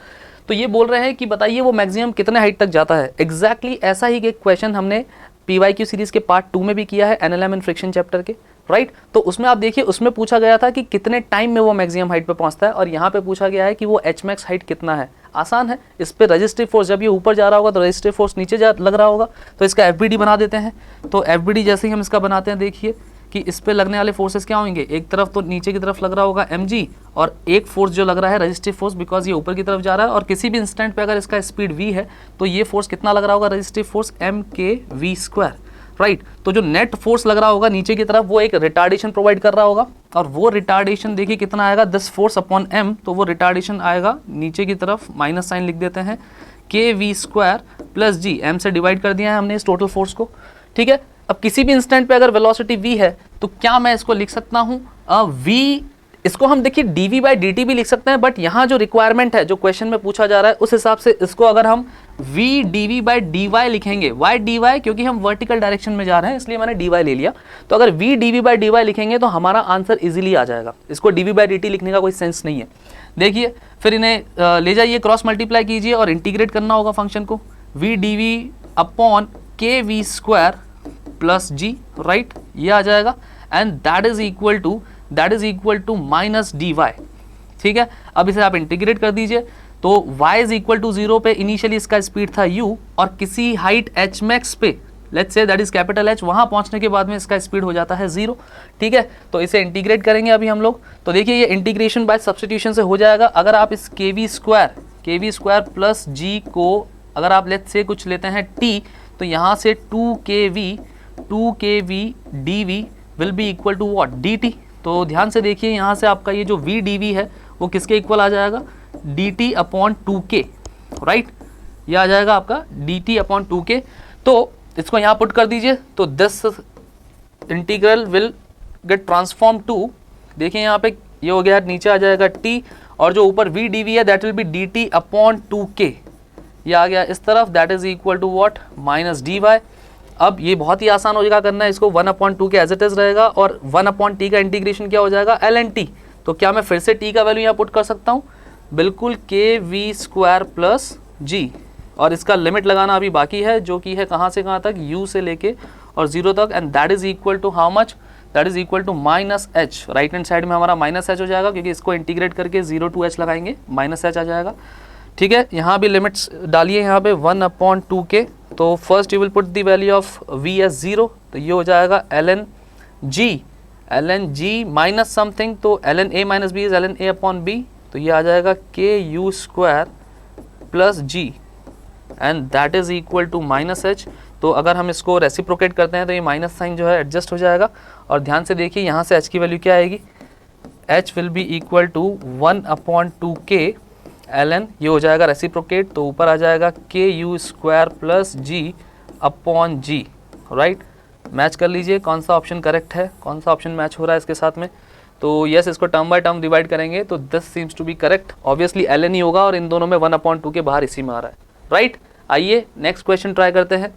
तो ये बोल रहे हैं कि बताइए वो मैक्सिमम कितने हाइट तक जाता है। एग्जैक्टली ऐसा ही एक क्वेश्चन हमने PYQ सीरीज के पार्ट 2 में भी किया है, NLM एंड फ्रिक्शन चैप्टर के, राइट। तो उसमें आप देखिए उसमें पूछा गया था कि कितने टाइम में वो मैक्सिमम हाइट पे पहुंचता है, और यहाँ पे पूछा गया है कि वो Hmax हाइट कितना है। आसान है, इस पे रेजिस्टिव फोर्स जब ये ऊपर जा रहा होगा तो रेजिस्टिव फोर्स नीचे जा लग रहा होगा, तो इसका FBD बना देते हैं। तो FBD जैसे ही हम इसका बनाते हैं, देखिए कि इस पे लगने वाले फोर्सेस क्या होंगे, एक तरफ तो नीचे की तरफ लग रहा होगा mg, और एक फोर्स जो लग रहा है रेजिस्टिव फोर्स, बिकॉज ये ऊपर की तरफ जा रहा है और किसी भी इंस्टेंट पे अगर इसका स्पीड v है तो ये फोर्स कितना लग रहा होगा, रेजिस्टिव फोर्स mkv², राइट। तो जो नेट फोर्स लग रहा होगा नीचे की तरफ वो एक रिटार्डेशन प्रोवाइड कर रहा होगा, और वो रिटार्डेशन देखिए कितना आएगा, दिस फोर्स अपॉन m, तो वो रिटार्डेशन आएगा नीचे की तरफ, माइनस साइन लिख देते हैं, kv² प्लस g, m से डिवाइड कर दिया है हमने इस टोटल फोर्स को, ठीक है। अब किसी भी इंस्टेंट पे अगर वेलोसिटी v है तो क्या मैं इसको लिख सकता हूँ v, इसको हम देखिए dv/dt भी लिख सकते हैं, बट यहाँ जो रिक्वायरमेंट है जो क्वेश्चन में पूछा जा रहा है उस हिसाब से इसको अगर हम v dv/dy लिखेंगे, y dy, क्योंकि हम वर्टिकल डायरेक्शन में जा रहे हैं इसलिए मैंने dy ले लिया, तो अगर v dv/dy लिखेंगे तो हमारा आंसर इजीली आ जाएगा। इसको dv/dt लिखने का कोई सेंस नहीं है। देखिए फिर इन्हें ले जाइए, क्रॉस मल्टीप्लाई कीजिए और इंटीग्रेट करना होगा फंक्शन को, v dv/kv² plus g, right, ये आ जाएगा, and that is equal to minus dy, ठीक है। अब इसे आप इंटीग्रेट कर दीजिए, तो y इज इक्वल टू 0 पे इनिशियली इसका स्पीड था u, और किसी हाइट hmax पे, let's say that is capital H, वहां पहुंचने के बाद में इसका स्पीड हो जाता है 0, ठीक है। तो इसे इंटीग्रेट करेंगे अभी हम लोग, तो देखिए ये इंटीग्रेशन बाय सब्स्टिट्यूशन से हो जाएगा। अगर आप इस kv² प्लस g को अगर आप लेट्स से कुछ लेते हैं t, तो यहाँ से 2kv dv will be equal to what, dt। तो ध्यान से देखिए यहाँ से आपका ये जो v dv है वो किसके इक्वल आ जाएगा, dt अपॉन 2k, राइट, ये आ जाएगा आपका dt अपॉन 2k। तो इसको यहाँ पुट कर दीजिए, तो this integral will get transform to, देखिए यहाँ पे ये हो गया, नीचे आ जाएगा t, और जो ऊपर v dv है that will be dt upon 2k, ये आ गया इस तरफ, that is equal to what, minus dy। अब ये बहुत ही आसान हो जाएगा करना है, इसको 1/2 के एज इट इज रहेगा, और 1/t का इंटीग्रेशन क्या हो जाएगा, ln t। तो क्या मैं फिर से t का वैल्यू यहाँ पुट कर सकता हूँ, बिल्कुल kv² प्लस g, और इसका लिमिट लगाना अभी बाकी है, जो कि है कहाँ से कहाँ तक, u से लेके और 0 तक, and that is equal to how much, that is equal to minus h। Right hand side में हमारा माइनस h हो जाएगा, क्योंकि इसको इंटीग्रेट करके 0 to h लगाएंगे, माइनस h आ जाएगा, ठीक है। यहाँ भी लिमिट्स डालिए, यहाँ पे 1/2k, तो first you will put the value of v as 0, तो ये हो जाएगा ln g माइनस समथिंग, तो ln a minus b is ln a upon b, तो ये आ जाएगा ku² plus g, and that is equal to minus h। तो अगर हम इसको रेसिप्रोकेट करते हैं तो ये माइनस साइन जो है एडजस्ट हो जाएगा, और ध्यान से देखिए यहाँ से h की वैल्यू क्या आएगी, h will be equal to 1/2k ln, ये हो जाएगा रेसिप्रोकेट, तो ऊपर आ जाएगा ku² plus g upon g, right. Match कर लीजिए कौन सा ऑप्शन करेक्ट है, कौन सा ऑप्शन मैच हो रहा है इसके साथ में। तो यस, इसको टर्म बाय टर्म डिवाइड करेंगे तो this seems to be correct, obviously ln ही होगा, और इन दोनों में 1/2 के बाहर इसी में आ रहा है, राइट। आइए नेक्स्ट क्वेश्चन ट्राई करते हैं।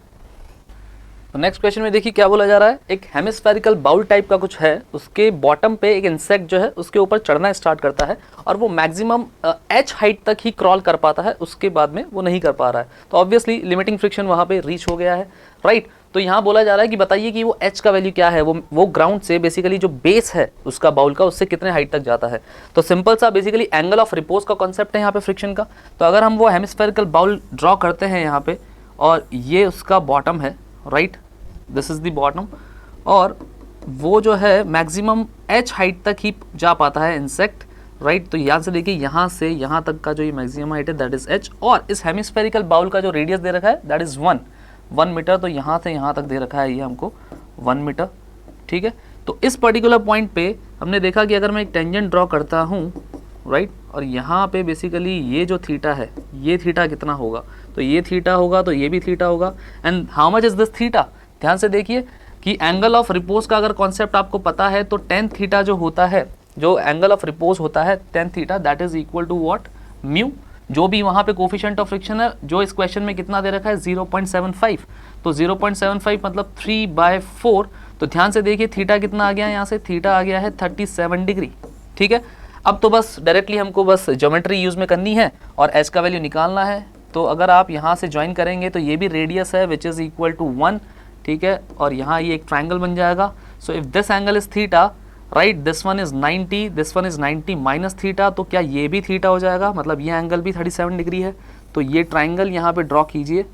तो नेक्स्ट क्वेश्चन में देखिए क्या बोला जा रहा है, एक हेमिस्फेरिकल बाउल टाइप का कुछ है, उसके बॉटम पे एक इंसेक्ट जो है उसके ऊपर चढ़ना स्टार्ट करता है, और वो मैक्सिमम h हाइट तक ही क्रॉल कर पाता है, उसके बाद में वो नहीं कर पा रहा है, तो ऑब्वियसली लिमिटिंग फ्रिक्शन वहाँ पे रीच हो गया है, राइट। तो यहाँ बोला जा रहा है कि बताइए कि वो h का वैल्यू क्या है, वो ग्राउंड से बेसिकली जो बेस है उसका बाउल का, उससे कितने हाइट तक जाता है। तो सिंपल सा बेसिकली एंगल ऑफ रिपोज का कॉन्सेप्ट है यहाँ पे फ्रिक्शन का। तो अगर हम वो हेमिस्फेरिकल बाउल ड्रॉ करते हैं यहाँ पे, और ये उसका बॉटम है, right, this is the bottom, और वो जो है मैक्सिमम h हाइट तक ही जा पाता है इंसेक्ट, राइट। तो यहाँ से देखिए यहाँ से यहाँ तक का जो ये मैक्सिमम हाइट है दैट इज h, और इस हेमिस्फेरिकल बाउल का जो रेडियस दे रखा है दैट इज 1 मीटर, तो यहाँ से यहाँ तक दे रखा है ये हमको 1 मीटर, ठीक है। तो इस पर्टिकुलर पॉइंट पे हमने देखा कि अगर मैं एक टेंजेंट ड्रॉ करता हूँ, राइट, और यहाँ पे बेसिकली ये जो थीटा है, ये थीटा कितना होगा, तो ये थीटा होगा, तो ये भी थीटा होगा, and how much is this theta. ध्यान से देखिए कि एंगल ऑफ रिपोज का अगर कॉन्सेप्ट आपको पता है तो टेन थीटा जो होता है, जो एंगल ऑफ रिपोज होता है tan theta, that is equal to what, mu. जो भी वहाँ पे कोफिशिएंट ऑफ फ्रिक्शन है, जो इस क्वेश्चन में कितना दे रखा है 0.75, तो 0.75 मतलब 3/4। तो ध्यान से देखिए थीटा कितना आ गया है, यहाँ से थीटा आ गया है 37 डिग्री। ठीक है, अब तो बस डायरेक्टली हमको बस ज्योमेट्री यूज़ में करनी है और एच का वैल्यू निकालना है। तो अगर आप यहाँ से ज्वाइन करेंगे तो ये भी रेडियस है विच इज़ इक्वल टू 1, ठीक है, और यहाँ ये एक ट्राइंगल बन जाएगा। So if this angle is theta, right, this one is 90, this one is 90 minus theta, तो क्या ये भी थीटा हो जाएगा, मतलब ये एंगल भी 37 डिग्री है। तो ये ट्राइंगल यहाँ पे ड्रॉ कीजिए,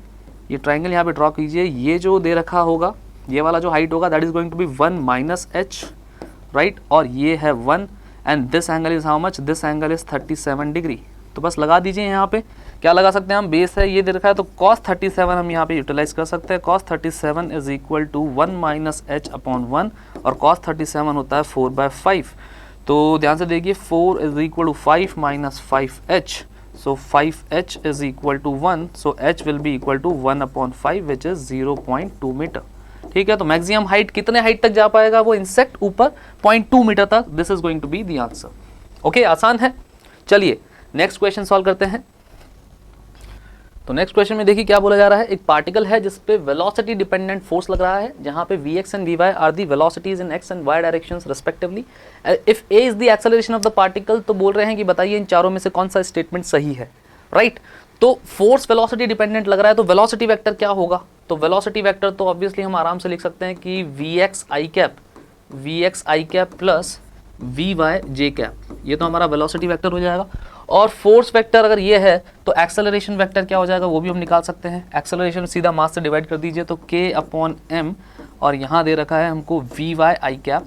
ये ट्राइंगल यहाँ पे ड्रॉ कीजिए। ये जो दे रखा होगा, ये वाला जो हाइट होगा that is going to be 1 minus h, right, और ये है 1 and this angle is how much, this angle is 37 degree. तो बस लगा दीजिए यहाँ पे, क्या लगा सकते हैं हम, बेस है ये दे रखा है तो cos 37 हम यहाँ पे यूटिलाइज कर सकते हैं। cos 37 is equal to 1 minus h upon 1 और cos 37 होता है 4/5। तो ध्यान से देखिए 4 is equal to 5 minus 5h, so 5h is equal to 1, so h will be equal to 1/5 which is 0.2 metre. ठीक है, तो मैक्सिमम हाइट कितने हाइट तक जा पाएगा वो इंसेक्ट, ऊपर 0.2 मीटर तक। This is going to be the answer. Okay, आसान है। चलिए नेक्स्ट क्वेश्चन सॉल्व करते हैं। तो नेक्स्ट क्वेश्चन में देखिए क्या बोला जा रहा है, एक पार्टिकल है जिस पे वेलोसिटी डिपेंडेंट फोर्स लग रहा है, जहां पे vx and vy are the velocities in x and y directions respectively. If a is the acceleration of the particle, तो बोल रहे हैं कि बताइए इन चारों में से कौन सा स्टेटमेंट सही है, राइट। तो फोर्स वेलोसिटी डिपेंडेंट लग रहा है, तो वेलोसिटी वेक्टर क्या होगा, तो वेलोसिटी वेक्टर तो ऑब्वियसली हम आराम से लिख सकते हैं कि vx i cap plus vy j cap, ये तो हमारा वेलोसिटी वेक्टर हो जाएगा। और फोर्स वेक्टर अगर ये है तो एक्सेलरेशन वेक्टर क्या हो जाएगा वो भी हम निकाल सकते हैं। एक्सेलरेशन सीधा मास से डिवाइड कर दीजिए तो k/m, और यहाँ दे रखा है हमको vy i cap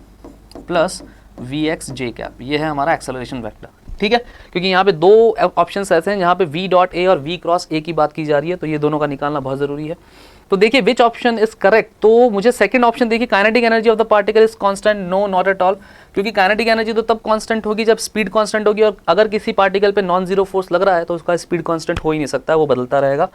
plus vx j cap, ये है हमारा एक्सेलरेशन वेक्टर। ठीक है, क्योंकि यहाँ पे दो ऑप्शंस ऐसे हैं जहाँ पे v डॉट a और v क्रॉस a की बात की जा रही है, तो ये दोनों का निकालना बहुत ज़रूरी है। तो देखिए विच ऑप्शन इज करेक्ट, तो मुझे सेकंड ऑप्शन देखिए, kinetic energy of the particle is constant, no not at all, क्योंकि काइनेटिक एनर्जी तो तब कांस्टेंट होगी जब स्पीड कांस्टेंट होगी, और अगर किसी पार्टिकल पे नॉन जीरो फोर्स लग रहा है तो उसका स्पीड कांस्टेंट हो ही नहीं सकता, वो बदलता रहेगा।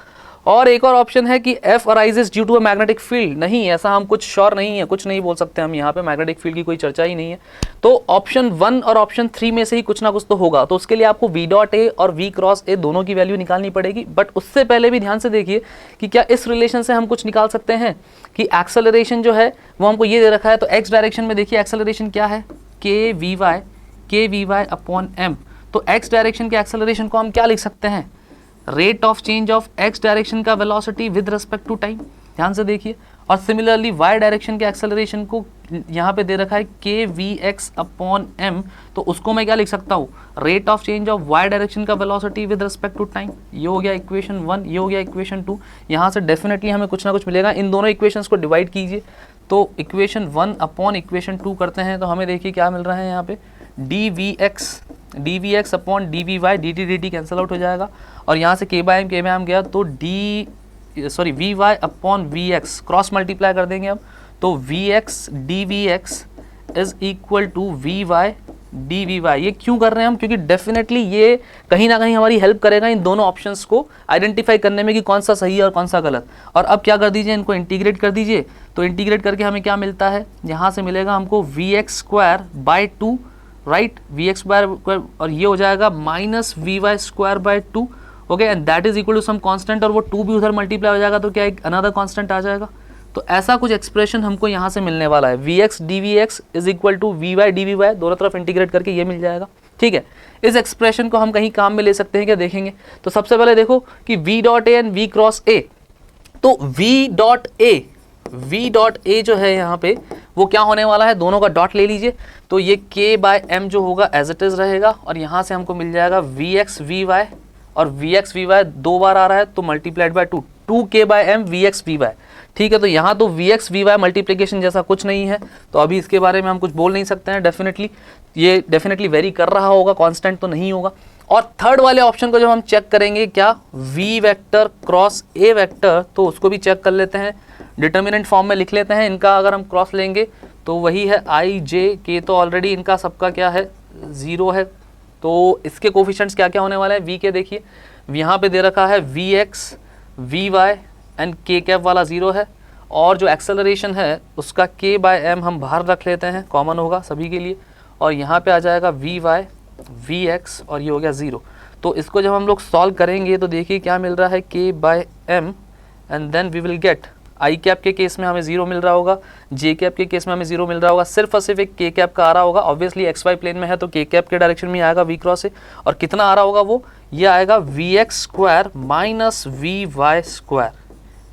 और एक और ऑप्शन है कि F arises due to a magnetic field, नहीं ऐसा हम कुछ श्योर नहीं है, कुछ नहीं बोल सकते हम यहाँ पे, मैग्नेटिक फील्ड की कोई चर्चा ही नहीं है। तो ऑप्शन 1 और ऑप्शन 3 में से ही कुछ ना कुछ तो होगा, तो उसके लिए आपको v डॉट ए और v क्रॉस ए दोनों की वैल्यू निकालनी पड़ेगी। बट उससे पहले भी ध्यान से देखिए कि क्या इस रिलेशन से हम कुछ निकाल सकते हैं कि एक्सेलरेशन जो है वो हमको ये दे रखा है, तो x डायरेक्शन में देखिए एक्सेलरेशन क्या है, k vy अपॉन m, तो x डायरेक्शन के एक्सेलरेशन को हम क्या लिख सकते हैं, rate of change of x direction का velocity with respect to time, ध्यान से देखिए। और सिमिलरली y डायरेक्शन के एक्सेलरेशन को यहाँ पे दे रखा है k vx अपॉन m, तो उसको मैं क्या लिख सकता हूँ, rate of change of y direction का velocity with respect to time. ये हो गया इक्वेशन 1, ये हो गया इक्वेशन 2। यहाँ से डेफिनेटली हमें कुछ ना कुछ मिलेगा। इन दोनों इक्वेशंस को डिवाइड कीजिए, तो इक्वेशन 1 अपॉन इक्वेशन 2 करते हैं, तो हमें देखिए क्या मिल रहा है यहाँ पे, dvx upon dvy, dt cancel out हो जाएगा, और यहाँ से k/m गया तो vy upon vx cross multiply कर देंगे अब, तो vx dvx is equal to vy dvy। ये क्यों कर रहे हैं हम, क्योंकि डेफिनेटली ये कहीं ना कहीं हमारी हेल्प करेगा इन दोनों ऑप्शंस को आइडेंटिफाई करने में कि कौन सा सही है और कौन सा गलत। और अब क्या कर दीजिए, इनको इंटीग्रेट कर दीजिए, तो इंटीग्रेट करके हमें क्या मिलता है, यहाँ से मिलेगा हमको vx²/2, राइट, vx², और ये हो जाएगा minus vy²/2, okay, and that is equal to some constant, और वो 2 भी उधर मल्टीप्लाई हो जाएगा तो क्या एक अनदर कांस्टेंट आ जाएगा। तो ऐसा कुछ एक्सप्रेशन हमको यहाँ से मिलने वाला है, vx dvx is equal to vy dvy, दोनों तरफ इंटीग्रेट करके ये मिल जाएगा। ठीक है, इस एक्सप्रेशन को हम कहीं काम में ले सकते हैं क्या, देखेंगे। तो सबसे पहले देखो कि v dot A and v cross ए, तो v डॉट ए जो है यहाँ पे वो क्या होने वाला है, दोनों का डॉट ले लीजिए, तो ये k/m जो होगा एज इट इज रहेगा, और यहाँ से हमको मिल जाएगा vx vy, और vx vy 2 बार आ रहा है तो multiplied by 2, 2k/m vx vy। ठीक है, तो यहाँ तो vx vy मल्टीप्लिकेशन जैसा कुछ नहीं है, तो अभी इसके बारे में हम कुछ बोल नहीं सकते हैं। डेफिनेटली ये डेफिनेटली वेरी कर रहा होगा, कांस्टेंट तो नहीं होगा। और थर्ड वाले ऑप्शन को जब हम चेक करेंगे, क्या v vector cross a vector, तो उसको भी चेक कर लेते हैं, डिटर्मिनेंट फॉर्म में लिख लेते हैं। इनका अगर हम क्रॉस लेंगे तो वही है i j k, तो ऑलरेडी इनका सबका क्या है 0 है, तो इसके कोफिशिएंट्स क्या क्या होने वाले हैं, v के देखिए यहाँ पे दे रखा है vx vy and k cap वाला 0 है, और जो एक्सेलरेशन है उसका k/m हम बाहर रख लेते हैं, कॉमन होगा सभी के लिए, और यहाँ पे आ जाएगा vy vx और ये हो गया 0। तो इसको जब हम लोग सॉल्व करेंगे तो देखिए क्या मिल रहा है, k/m and then we will get i cap के केस में हमें 0 मिल रहा होगा, जे कैप के केस में हमें 0 मिल रहा होगा, सिर्फ और सिर्फ एक के कैप का आ रहा होगा। ऑब्वियसली एक्स वाई प्लेन में है तो के कैप के डायरेक्शन में आएगा वी क्रॉस से, और कितना आ रहा होगा वो, ये आएगा v x square minus v y square,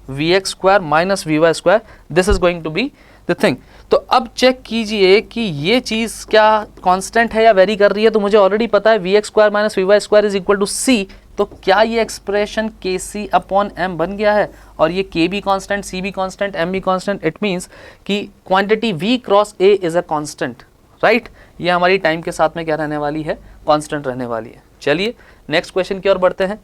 v x square minus v y square, this is going to be the thing. तो अब चेक कीजिए कि ये चीज़ क्या कांस्टेंट है या वेरी कर रही है। तो मुझे ऑलरेडी पता है v x square minus v y square is equal to c, तो क्या ये एक्सप्रेशन के सी अपॉन एम बन गया है, और ये के भी कांस्टेंट, सी भी कांस्टेंट, एम भी कांस्टेंट, इट मीन्स कि quantity v cross a is a constant, right. ये हमारी टाइम के साथ में क्या रहने वाली है, कांस्टेंट रहने वाली है। चलिए नेक्स्ट क्वेश्चन की ओर बढ़ते हैं।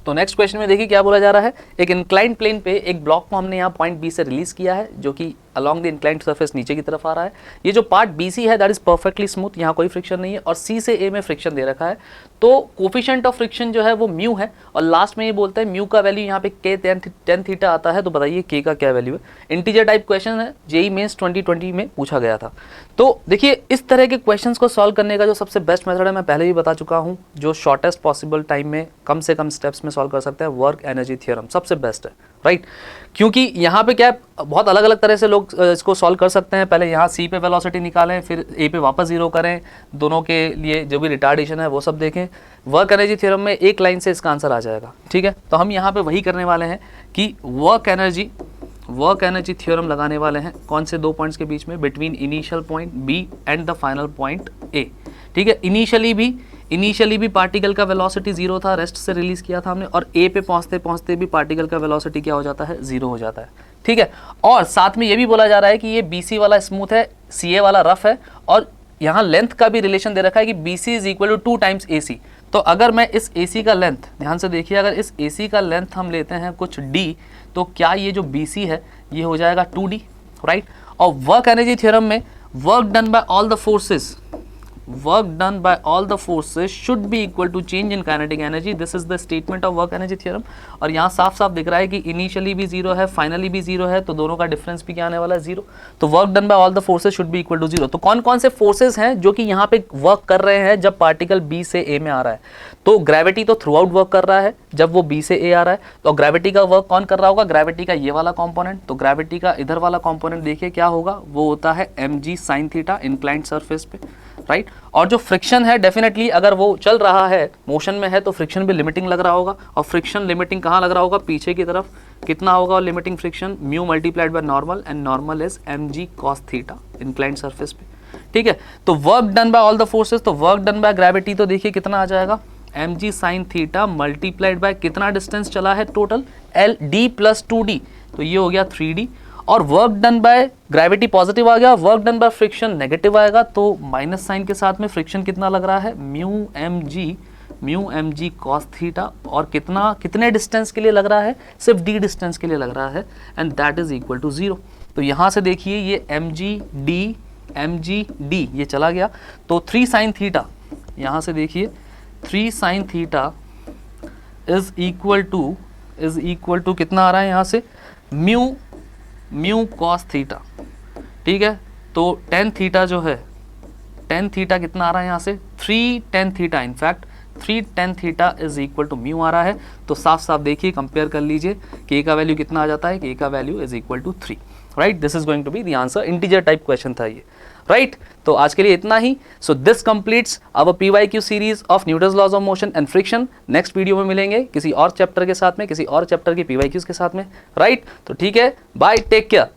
तो नेक्स्ट क्वेश्चन में देखिए क्या बोला जा रहा है, एक इंक्लाइंड प्लेन पे एक ब्लॉक को हमने यहाँ पॉइंट बी से रिलीज किया है जो कि अलॉन्ग द इंक्लाइंड सरफेस नीचे की तरफ आ रहा है। ये जो पार्ट बी सी है दैट इज परफेक्टली स्मूथ, यहाँ कोई फ्रिक्शन नहीं है, और सी से ए में फ्रिक्शन दे रखा है। तो कोफिशिएंट ऑफ फ्रिक्शन जो है वो म्यू है, और लास्ट में ये बोलते हैं म्यू का वैल्यू यहाँ पे के टेन थीटा आता है। तो बताइए के का क्या वैल्यू है। इंटीजर टाइप क्वेश्चन है, जेईई मेंस 2020 में पूछा गया था। तो देखिए इस तरह के क्वेश्चंस को सॉल्व करने का जो सबसे बेस्ट मेथड है मैं पहले भी बता चुका हूँ, जो शॉर्टेस्ट पॉसिबल टाइम में कम से कम स्टेप्स में सॉल्व कर सकते हैं, वर्क एनर्जी थ्योरम सबसे बेस्ट है, राइट। क्योंकि यहाँ पे क्या है, बहुत अलग अलग तरह से लोग इसको सॉल्व कर सकते हैं। पहले यहाँ सी पे वेलोसिटी निकालें, फिर ए पे वापस 0 करें, दोनों के लिए जो भी रिटार्डेशन है वो सब देखें। वर्क एनर्जी थ्योरम में एक लाइन से इसका आंसर आ जाएगा, ठीक है। तो हम यहाँ पे वही करने वाले हैं कि वर्क एनर्जी थ्योरम लगाने वाले हैं। कौन से दो पॉइंट्स के बीच में, between initial point B and the final point A, ठीक है। इनिशियली भी पार्टिकल का वेलोसिटी 0 था, रेस्ट से रिलीज किया था हमने, और ए पे पहुंचते पहुंचते भी पार्टिकल का वेलोसिटी क्या हो जाता है, 0 हो जाता है, ठीक है। और साथ में ये भी बोला जा रहा है कि ये BC वाला स्मूथ है, CA वाला रफ है, और यहाँ लेंथ का भी रिलेशन दे रखा है कि BC is equal to 2 times AC। तो अगर मैं इस AC का लेंथ, ध्यान से देखिए, अगर इस AC का लेंथ हम लेते हैं कुछ D, तो क्या ये जो BC है ये हो जाएगा 2D, राइट। और वर्क एनर्जी थ्योरम में work done by all the forces should be equal to change in kinetic energy, this is the statement of work energy theorem. और यहाँ साफ साफ दिख रहा है कि इनिशियली भी 0 है, फाइनली भी 0 है, तो दोनों का डिफरेंस भी क्या आने वाला है, 0। तो work done by all the forces should be equal to 0। तो कौन कौन से फोर्सेस हैं जो कि यहाँ पे वर्क कर रहे हैं जब पार्टिकल बी से ए में आ रहा है। तो ग्रेविटी तो थ्रू आउट वर्क कर रहा है जब वो बी से ए आ रहा है। तो ग्रेविटी का वर्क कौन कर रहा होगा, ग्रेविटी का ये वाला कॉम्पोनेंट। तो ग्रेविटी का इधर वाला कॉम्पोनेंट देखिए क्या होगा, वो होता है mg sin theta inclined surface पे, राइट। और जो फ्रिक्शन है डेफिनेटली अगर वो चल रहा है, मोशन में है, तो फ्रिक्शन भी लिमिटिंग लग रहा होगा। और फ्रिक्शन लिमिटिंग कहाँ लग रहा होगा, पीछे की तरफ। कितना होगा limiting friction, mu multiplied by normal, and normal is mg cos theta inclined surface पे, ठीक है। तो work done by all the forces, तो वर्क डन बाय ग्रेविटी तो देखिए कितना आ जाएगा, mg sin theta multiplied by कितना डिस्टेंस चला है total, l d plus 2d, तो ये हो गया 3d। और work done by gravity positive आ गया, work done by friction negative आएगा, तो माइनस साइन के साथ में फ्रिक्शन कितना लग रहा है, म्यू mg cos थीटा, और कितने डिस्टेंस के लिए लग रहा है, सिर्फ d डिस्टेंस के लिए लग रहा है, and that is equal to 0। तो यहाँ से देखिए ये mg d ये चला गया, तो 3 sin थीटा, यहाँ से देखिए 3 sin theta is equal to कितना आ रहा है यहाँ से, म्यू cos थीटा, ठीक है। तो tan थीटा जो है, tan थीटा कितना आ रहा है यहाँ से, 3 tan theta, in fact 3 tan theta is equal to mu आ रहा है। तो साफ साफ देखिए, कंपेयर कर लीजिए, k का वैल्यू कितना आ जाता है, k का value is equal to 3, right. This is going to be the answer, integer type question था ये, राइट। तो आज के लिए इतना ही। So this completes our PYQ series of Newton's laws of motion and friction. Next video में मिलेंगे किसी और चैप्टर के साथ में, किसी और चैप्टर के PYQs के साथ में, राइट। तो ठीक है, बाय, टेक केयर।